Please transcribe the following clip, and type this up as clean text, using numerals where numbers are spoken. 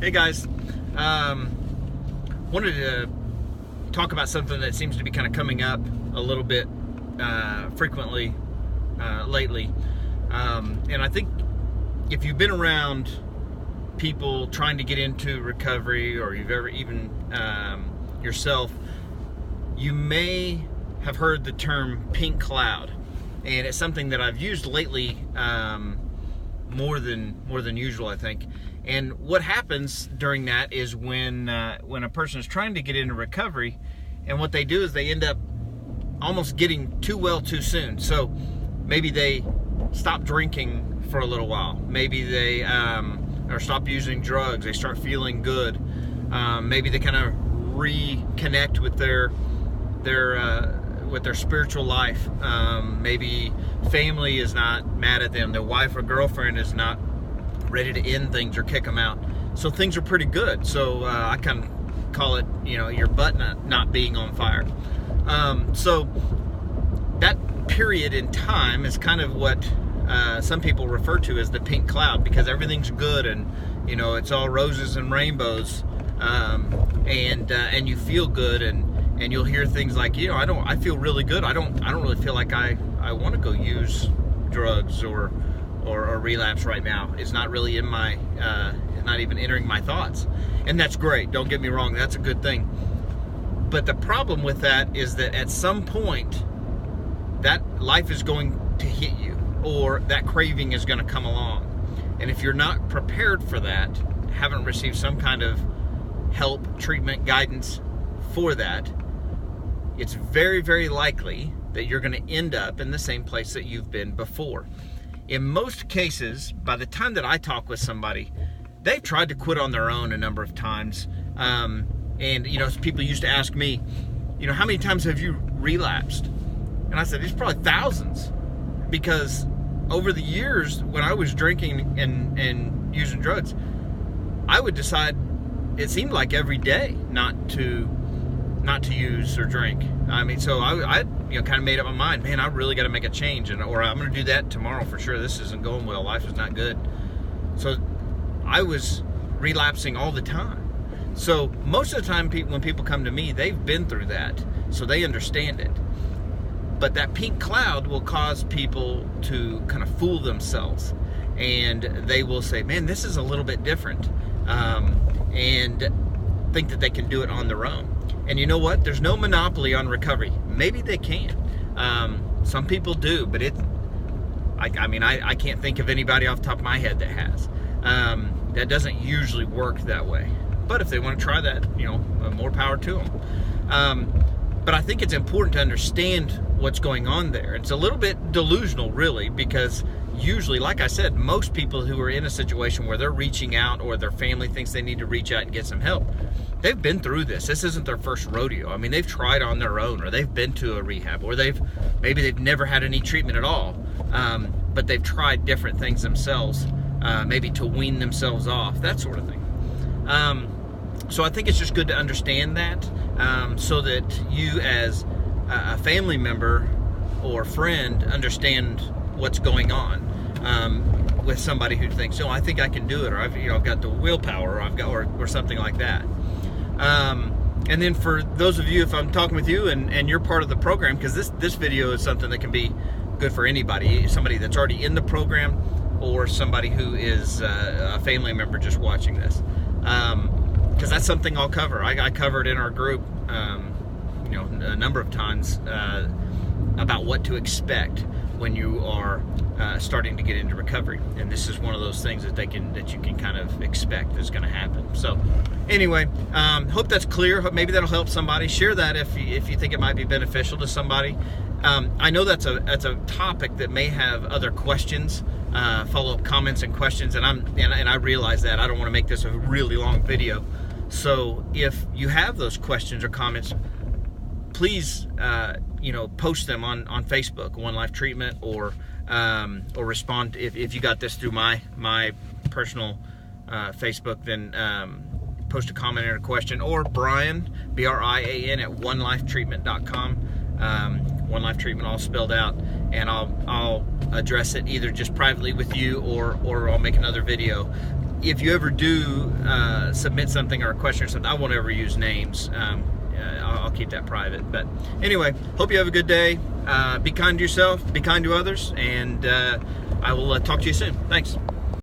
Hey guys, wanted to talk about something that seems to be kind of coming up a little bit frequently lately, and I think if you've been around people trying to get into recovery, or you've ever even yourself, you may have heard the term pink cloud, and it's something that I've used lately more than usual, I think. And what happens during that is when a person is trying to get into recovery, and what they do is they end up almost getting too well too soon. So maybe they stop drinking for a little while. Maybe they or stop using drugs. They start feeling good. Maybe they kind of reconnect with their spiritual life. Maybe family is not mad at them. Their wife or girlfriend is not ready to end things or kick them out. So things are pretty good. So I kind of call it, your butt not being on fire. So that period in time is kind of what some people refer to as the pink cloud, because everything's good and it's all roses and rainbows, and you feel good, and you'll hear things like, I feel really good. I don't really feel like I want to go use drugs or relapse right now. It's not really in my, not even entering my thoughts. And that's great. Don't get me wrong. That's a good thing. But the problem with that is that at some point, that life is going to hit you, or that craving is going to come along. And if you're not prepared for that, haven't received some kind of help, treatment, guidance for that, it's very, very likely that you're going to end up in the same place that you've been before. In most cases, by the time that I talk with somebody, they've tried to quit on their own a number of times. And people used to ask me, how many times have you relapsed? And I said, it's probably thousands, because over the years when I was drinking and using drugs, I would decide, it seemed like every day, not to use or drink. So I kind of made up my mind, man, I really got to make a change, or I'm going to do that tomorrow for sure. This isn't going well. Life is not good. So I was relapsing all the time. So most of the time, when people come to me, they've been through that, so they understand it. But that pink cloud will cause people to kind of fool themselves, and they will say, man, this is a little bit different, and think that they can do it on their own. And you know what? There's no monopoly on recovery. Maybe they can. Some people do, but I can't think of anybody off the top of my head that has. That doesn't usually work that way. But if they want to try that, more power to them. But I think it's important to understand what's going on there. It's a little bit delusional, really, because usually, like I said, most people who are in a situation where they're reaching out, or their family thinks they need to reach out and get some help, they've been through this. This isn't their first rodeo. They've tried on their own, or they've been to a rehab, or maybe they've never had any treatment at all, but they've tried different things themselves, maybe to wean themselves off, that sort of thing. So I think it's just good to understand that, so that you as a family member or friend understand what's going on with somebody who thinks, I think I can do it, or I've got the willpower, or something like that. And then for those of you, if I'm talking with you and you're part of the program, because this video is something that can be good for anybody, somebody that's already in the program, or somebody who is a family member just watching this, because that's something I'll cover. I covered in our group, a number of times about what to expect when you are starting to get into recovery, and this is one of those things that you can kind of expect is going to happen. So anyway, hope that's clear. Hope maybe that'll help somebody. Share that if you think it might be beneficial to somebody. I know that's a topic that may have other questions, follow-up comments and questions, and I realize that I don't want to make this a really long video. So if you have those questions or comments, please post them on Facebook, One Life Treatment, or respond if you got this through my personal Facebook, then post a comment or a question, or Brian, Brian, at onelifetreatment.com. One Life Treatment all spelled out, and I'll address it either just privately with you, or I'll make another video. if you ever do submit something or a question or something, I won't ever use names. I'll keep that private. But anyway, hope you have a good day. Be kind to yourself, be kind to others, and I will talk to you soon. Thanks.